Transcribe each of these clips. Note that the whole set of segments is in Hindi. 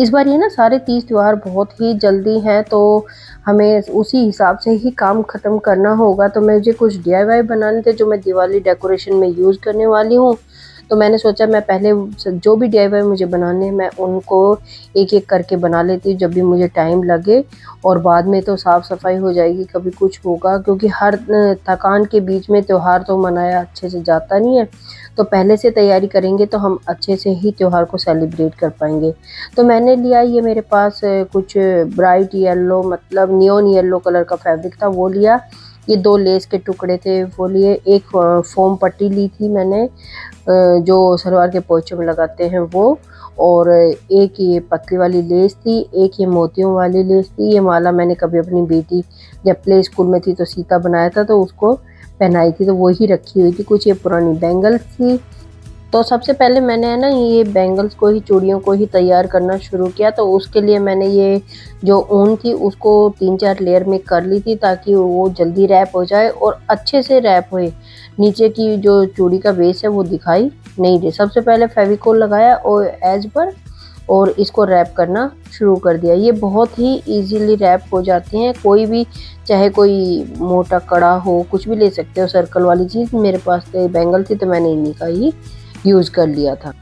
इस बार ये ना सारे तीज त्योहार बहुत ही जल्दी हैं, तो हमें उसी हिसाब से ही काम ख़त्म करना होगा। तो मुझे कुछ डीआईवाई बनाने थे जो मैं दिवाली डेकोरेशन में यूज़ करने वाली हूँ। तो मैंने सोचा मैं पहले जो भी डीआईवाई मुझे बनाने हैं मैं उनको एक-एक करके बना लेती हूँ जब भी मुझे टाइम लगे, और बाद में तो साफ़-सफ़ाई हो जाएगी, कभी कुछ होगा, क्योंकि हर थकान के बीच में त्योहार तो मनाया अच्छे से जाता नहीं है। तो पहले से तैयारी करेंगे तो हम अच्छे से ही त्योहार को सेलिब्रेट कर पाएँगे। तो मैंने लिया, ये मेरे पास कुछ ब्राइट येलो मतलब नियॉन येलो कलर का फैब्रिक था, वो लिया। ये 2 लेस के टुकड़े थे वो लिए, एक फ़ोम पट्टी ली थी मैंने जो सलवार के पोंचों में लगाते हैं वो, और एक ये पतली वाली लेस थी, एक ये मोतियों वाली लेस थी। ये माला मैंने कभी अपनी बेटी जब प्ले स्कूल में थी तो सीता बनाया था तो उसको पहनाई थी, तो वो ही रखी हुई थी। कुछ ये पुरानी बैंगल्स थी। तो सबसे पहले मैंने है ना ये बैंगल्स को ही, चूड़ियों को ही तैयार करना शुरू किया। तो उसके लिए मैंने ये जो ऊन थी उसको 3-4 लेयर में कर ली थी ताकि वो जल्दी रैप हो जाए और अच्छे से रैप होए। नीचे की जो चूड़ी का बेस है वो दिखाई नहीं दे। सबसे पहले फेविकोल लगाया और एज पर, और इसको रैप करना शुरू कर दिया। ये बहुत ही ईज़िली रैप हो जाती हैं, कोई भी, चाहे कोई मोटा कड़ा हो, कुछ भी ले सकते हो सर्कल वाली चीज़। मेरे पास तो बैंगल थी तो मैंने इन्हीं का ही यूज़ कर लिया था।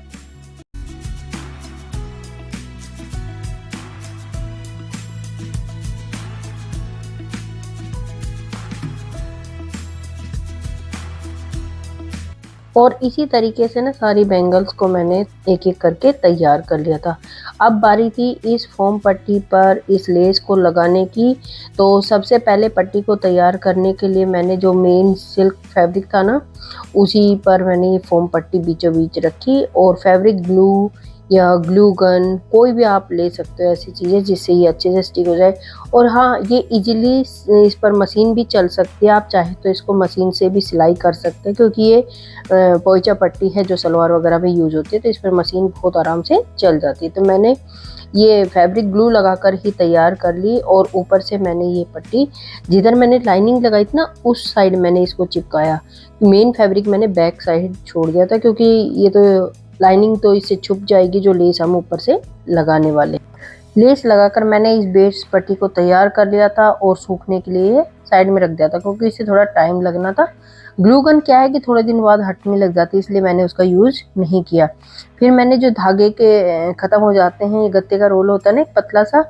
और इसी तरीके से ना सारी बैंगल्स को मैंने एक-एक करके तैयार कर लिया था। अब बारी थी इस फ़ोम पट्टी पर इस लेस को लगाने की। तो सबसे पहले पट्टी को तैयार करने के लिए मैंने जो मेन सिल्क फैब्रिक था ना, उसी पर मैंने ये फ़ोम पट्टी बीचों-बीच रखी, और फैब्रिक ग्लू या ग्लू गन कोई भी आप ले सकते हो ऐसी चीज़ें जिससे ये अच्छे से स्टिक हो जाए। और हाँ, ये ईज़िली इस पर मशीन भी चल सकती है, आप चाहे तो इसको मशीन से भी सिलाई कर सकते हैं, क्योंकि ये पोंचा पट्टी है जो सलवार वगैरह में यूज़ होती है, तो इस पर मशीन बहुत आराम से चल जाती है। तो मैंने ये फैब्रिक ग्लू लगाकर ही तैयार कर ली, और ऊपर से मैंने ये पट्टी जिधर मैंने लाइनिंग लगाई थी ना उस साइड मैंने इसको चिपकाया। मेन फैब्रिक मैंने बैक साइड छोड़ दिया था, क्योंकि ये तो लाइनिंग तो इससे छुप जाएगी जो लेस हम ऊपर से लगाने वाले। लेस लगाकर मैंने इस बेस पट्टी को तैयार कर लिया था और सूखने के लिए साइड में रख दिया था, क्योंकि इससे थोड़ा टाइम लगना था। ग्लू गन क्या है कि थोड़े दिन बाद हटने लग जाती है, इसलिए मैंने उसका यूज़ नहीं किया। फिर मैंने जो धागे के ख़त्म हो जाते हैं, ये गत्ते का रोल होता है ना एक पतला सा,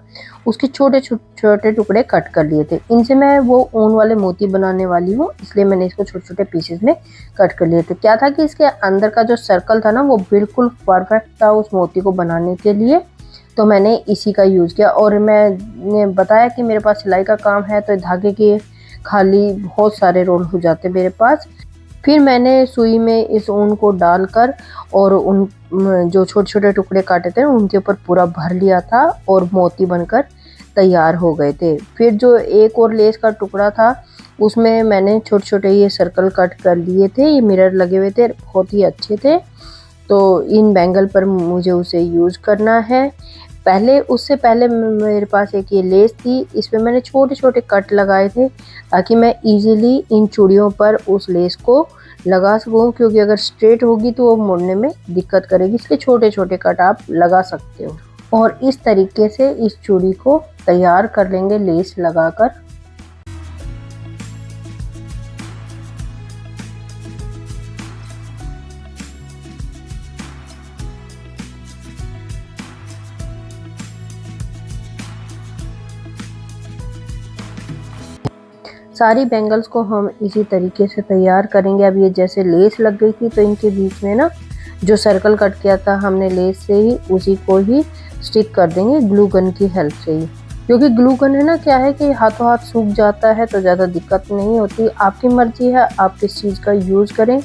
उसके छोटे टुकड़े कट कर लिए थे। इनसे मैं वो ऊन वाले मोती बनाने वाली हूँ, इसलिए मैंने इसको छोटे-छोटे पीसेज़ में कट कर लिए थे। क्या था कि इसके अंदर का जो सर्कल था ना वो बिल्कुल परफेक्ट था उस मोती को बनाने के लिए, तो मैंने इसी का यूज़ किया। और मैंने बताया कि मेरे पास सिलाई का काम है, तो धागे के खाली बहुत सारे रोल हो जाते मेरे पास। फिर मैंने सुई में इस ऊन को डालकर और उन जो छोटे-छोटे टुकड़े काटे थे उनके ऊपर पूरा भर लिया था, और मोती बनकर तैयार हो गए थे। फिर जो एक और लेस का टुकड़ा था उसमें मैंने छोटे-छोटे ये सर्कल कट कर लिए थे, ये मिरर लगे हुए थे, बहुत ही अच्छे थे। तो इन बैंगल पर मुझे उसे यूज़ करना है। उससे पहले मेरे पास एक ये लेस थी, इसमें मैंने छोटे-छोटे कट लगाए थे ताकि मैं ईज़िली इन चूड़ियों पर उस लेस को लगा सकूँ, क्योंकि अगर स्ट्रेट होगी तो वो मोड़ने में दिक्कत करेगी, इसलिए छोटे-छोटे कट आप लगा सकते हो। और इस तरीके से इस चूड़ी को तैयार कर लेंगे लेस लगाकर। सारी बैंगल्स को हम इसी तरीके से तैयार करेंगे। अब ये जैसे लेस लग गई थी तो इनके बीच में ना जो सर्कल कट किया था हमने लेस से ही, उसी को ही स्टिक कर देंगे ग्लू गन की हेल्प से ही। क्योंकि ग्लू गन है ना, क्या है कि हाथों हाथ सूख जाता है तो ज़्यादा दिक्कत नहीं होती। आपकी मर्ज़ी है आप किस चीज़ का यूज़ करें।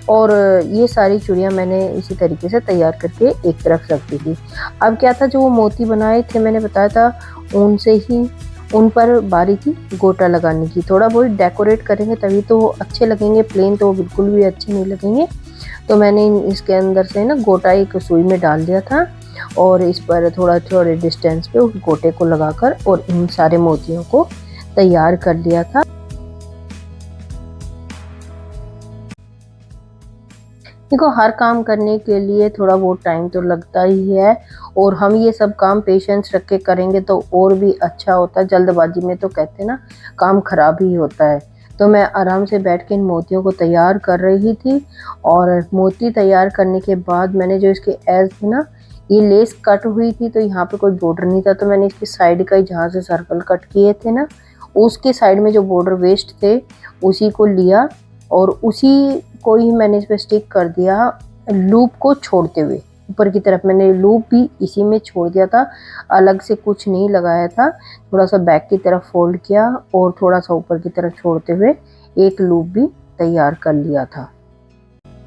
और ये सारी चूड़ियाँ मैंने इसी तरीके से तैयार करके एक तरफ रख दी थी। अब क्या था, जो वो मोती बनाए थे मैंने बताया था ऊन से ही, उन पर बारी थी गोटा लगाने की। थोड़ा बहुत डेकोरेट करेंगे तभी तो वो अच्छे लगेंगे, प्लेन तो वो बिल्कुल भी अच्छे नहीं लगेंगे। तो मैंने इसके अंदर से ना गोटा एक सुई में डाल दिया था, और इस पर थोड़े डिस्टेंस पे उस गोटे को लगाकर और इन सारे मोतियों को तैयार कर लिया था। देखो, हर काम करने के लिए थोड़ा बहुत टाइम तो लगता ही है, और हम ये सब काम पेशेंस रख के करेंगे तो और भी अच्छा होता है। जल्दबाजी में तो कहते हैं ना, काम खराब ही होता है। तो मैं आराम से बैठ के इन मोतियों को तैयार कर रही थी, और मोती तैयार करने के बाद मैंने जो इसके एज थे ना, ये लेस कट हुई थी, तो यहाँ पे कोई बॉर्डर नहीं था, तो मैंने इसकी साइड का ही जहाँ से सर्कल कट किए थे ना, उसके साइड में जो बॉर्डर वेस्ट थे उसी को लिया, और उसी को ही मैंने इस पे स्टिक कर दिया, लूप को छोड़ते हुए। ऊपर की तरफ मैंने लूप भी इसी में छोड़ दिया था, अलग से कुछ नहीं लगाया था। थोड़ा सा बैक की तरफ फोल्ड किया और थोड़ा सा ऊपर की तरफ छोड़ते हुए एक लूप भी तैयार कर लिया था।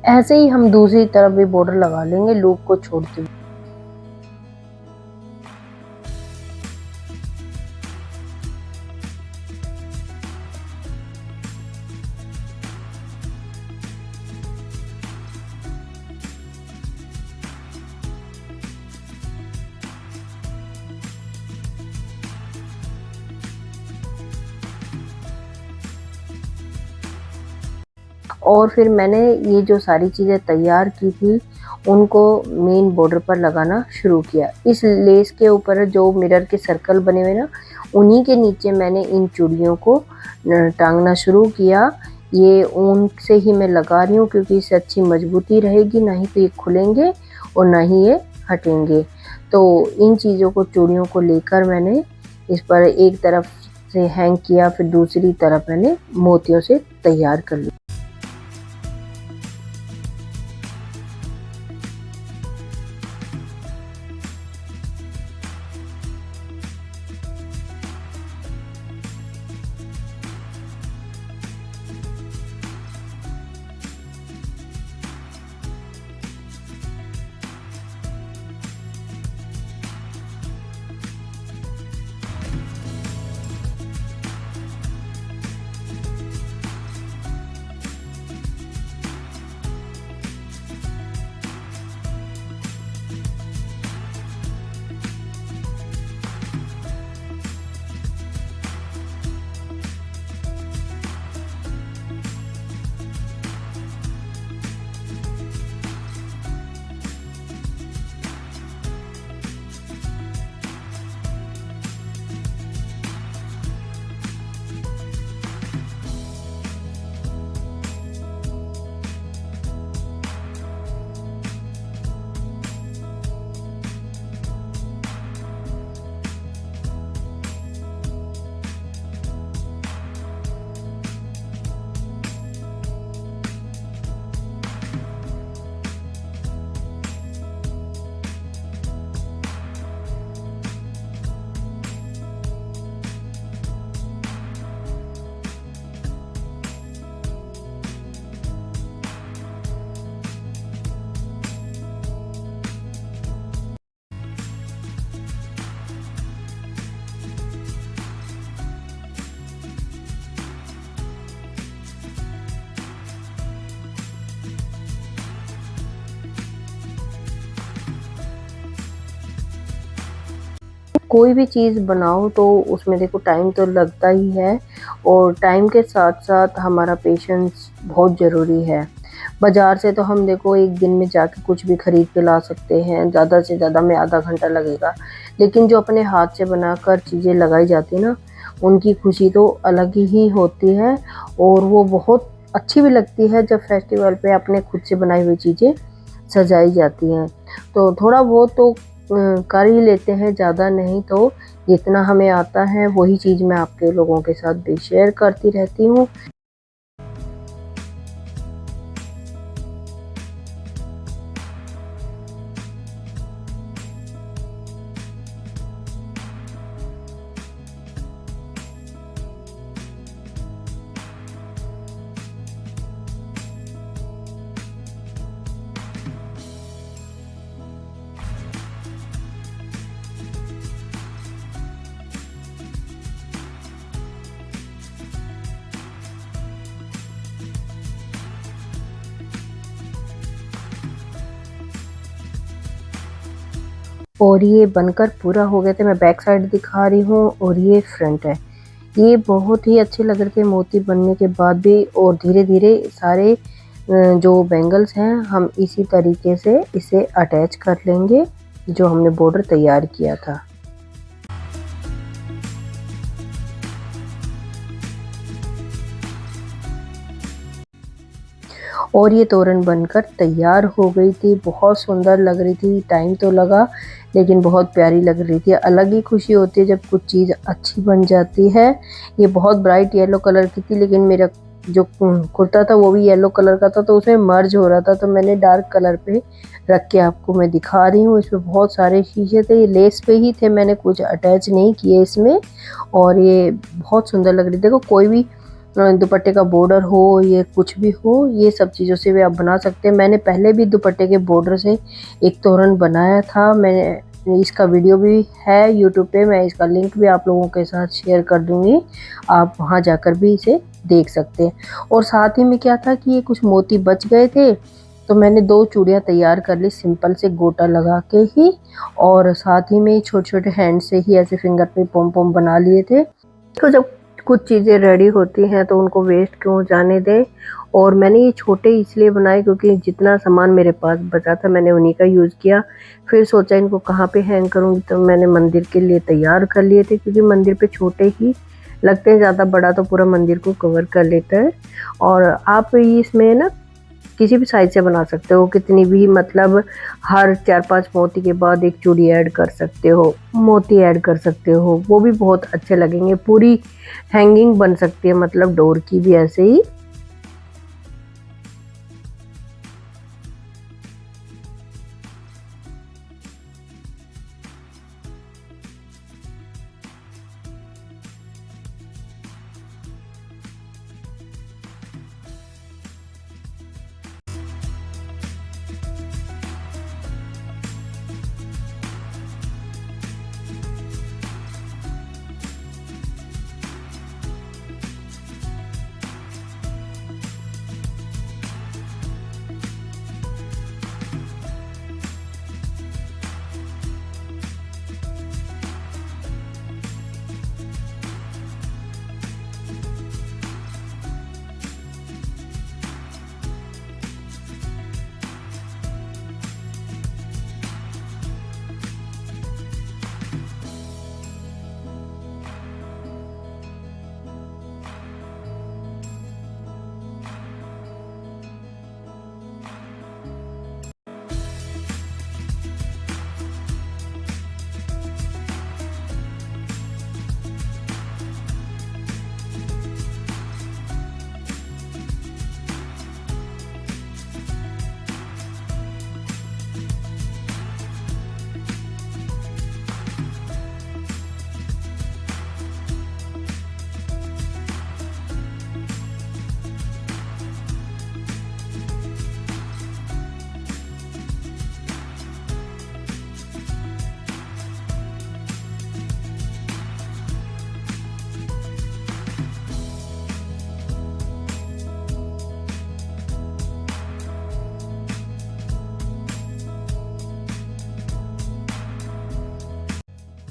ऐसे ही हम दूसरी तरफ भी बॉर्डर लगा लेंगे लूप को छोड़ते हुए। और फिर मैंने ये जो सारी चीज़ें तैयार की थी उनको मेन बॉर्डर पर लगाना शुरू किया। इस लेस के ऊपर जो मिरर के सर्कल बने हुए ना, उन्हीं के नीचे मैंने इन चूड़ियों को टांगना शुरू किया। ये ऊन से ही मैं लगा रही हूँ क्योंकि इससे अच्छी मजबूती रहेगी, ना ही तो ये खुलेंगे और ना ही ये हटेंगे। तो इन चीज़ों को, चूड़ियों को लेकर मैंने इस पर एक तरफ से हैंग किया, फिर दूसरी तरफ मैंने मोतियों से तैयार कर लिया। कोई भी चीज़ बनाओ तो उसमें देखो टाइम तो लगता ही है, और टाइम के साथ साथ हमारा पेशेंस बहुत ज़रूरी है। बाज़ार से तो हम देखो एक दिन में जाके कुछ भी खरीद के ला सकते हैं, ज़्यादा से ज़्यादा में आधा घंटा लगेगा। लेकिन जो अपने हाथ से बनाकर चीज़ें लगाई जाती है ना, उनकी खुशी तो अलग ही होती है, और वो बहुत अच्छी भी लगती है जब फेस्टिवल पे अपने खुद से बनाई हुई चीज़ें सजाई जाती हैं। तो थोड़ा बहुत तो कर ही लेते हैं, ज़्यादा नहीं, तो जितना हमें आता है वही चीज़ मैं आपके लोगों के साथ भी शेयर करती रहती हूँ। और ये बनकर पूरा हो गया था। मैं बैक साइड दिखा रही हूँ और ये फ्रंट है। ये बहुत ही अच्छे लग रहे थे मोती बनने के बाद भी, और धीरे धीरे सारे जो बैंगल्स हैं हम इसी तरीके से इसे अटैच कर लेंगे जो हमने बॉर्डर तैयार किया था। और ये तोरण बनकर तैयार हो गई थी, बहुत सुंदर लग रही थी। टाइम तो लगा लेकिन बहुत प्यारी लग रही थी। अलग ही खुशी होती है जब कुछ चीज़ अच्छी बन जाती है। ये बहुत ब्राइट येलो कलर की थी लेकिन मेरा जो कुर्ता था वो भी येलो कलर का था तो उसमें मर्ज हो रहा था, तो मैंने डार्क कलर पे रख के आपको मैं दिखा रही हूँ। इसमें बहुत सारे शीशे थे, ये लेस पे ही थे, मैंने कुछ अटैच नहीं किए इसमें। और ये बहुत सुंदर लग रही। देखो कोई भी दुपट्टे का बॉर्डर हो, ये कुछ भी हो, ये सब चीज़ों से भी आप बना सकते हैं। मैंने पहले भी दुपट्टे के बॉर्डर से एक तोरण बनाया था, मैंने इसका वीडियो भी है यूट्यूब पे, मैं इसका लिंक भी आप लोगों के साथ शेयर कर दूंगी, आप वहां जाकर भी इसे देख सकते हैं। और साथ ही में क्या था कि ये कुछ मोती बच गए थे तो मैंने 2 चूड़ियाँ तैयार कर ली सिंपल से गोटा लगा के ही, और साथ ही में छोटे छोटे हैंड से ही ऐसे फिंगर पे पॉम पॉम बना लिए थे। तो जब कुछ चीज़ें रेडी होती हैं तो उनको वेस्ट क्यों जाने दें। और मैंने ये छोटे इसलिए बनाए क्योंकि जितना सामान मेरे पास बचा था मैंने उन्हीं का यूज़ किया। फिर सोचा इनको कहाँ पे हैंग करूँगी, तो मैंने मंदिर के लिए तैयार कर लिए थे क्योंकि मंदिर पे छोटे ही लगते हैं, ज़्यादा बड़ा तो पूरा मंदिर को कवर कर लेता है। और आप इसमें ना किसी भी साइज़ से बना सकते हो, कितनी भी, मतलब हर 4-5 मोती के बाद एक चूड़ी ऐड कर सकते हो, मोती ऐड कर सकते हो, वो भी बहुत अच्छे लगेंगे। पूरी हैंगिंग बन सकती है, मतलब डोर की भी ऐसे ही।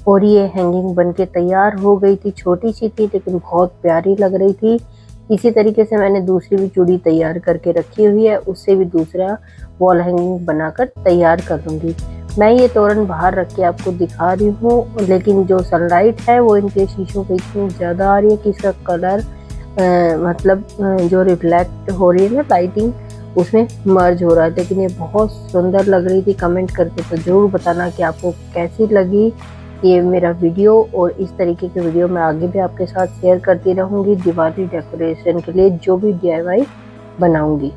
और ये हैंगिंग बनके तैयार हो गई थी। छोटी सी थी लेकिन बहुत प्यारी लग रही थी। इसी तरीके से मैंने दूसरी भी चूड़ी तैयार करके रखी हुई है, उससे भी दूसरा वॉल हैंगिंग बनाकर तैयार कर लूँगी। मैं ये तोरण बाहर रख के आपको दिखा रही हूँ, लेकिन जो सनलाइट है वो इनके शीशों पे इतनी ज़्यादा आ रही है कि इसका कलर मतलब जो रिफ्लेक्ट हो रही है ना लाइटिंग, उसमें मर्ज हो रहा है। लेकिन ये बहुत सुंदर लग रही थी। कमेंट करके तो ज़रूर बताना कि आपको कैसी लगी ये मेरा वीडियो। और इस तरीके के वीडियो मैं आगे भी आपके साथ शेयर करती रहूँगी दिवाली डेकोरेशन के लिए, जो भी DIY बनाऊँगी।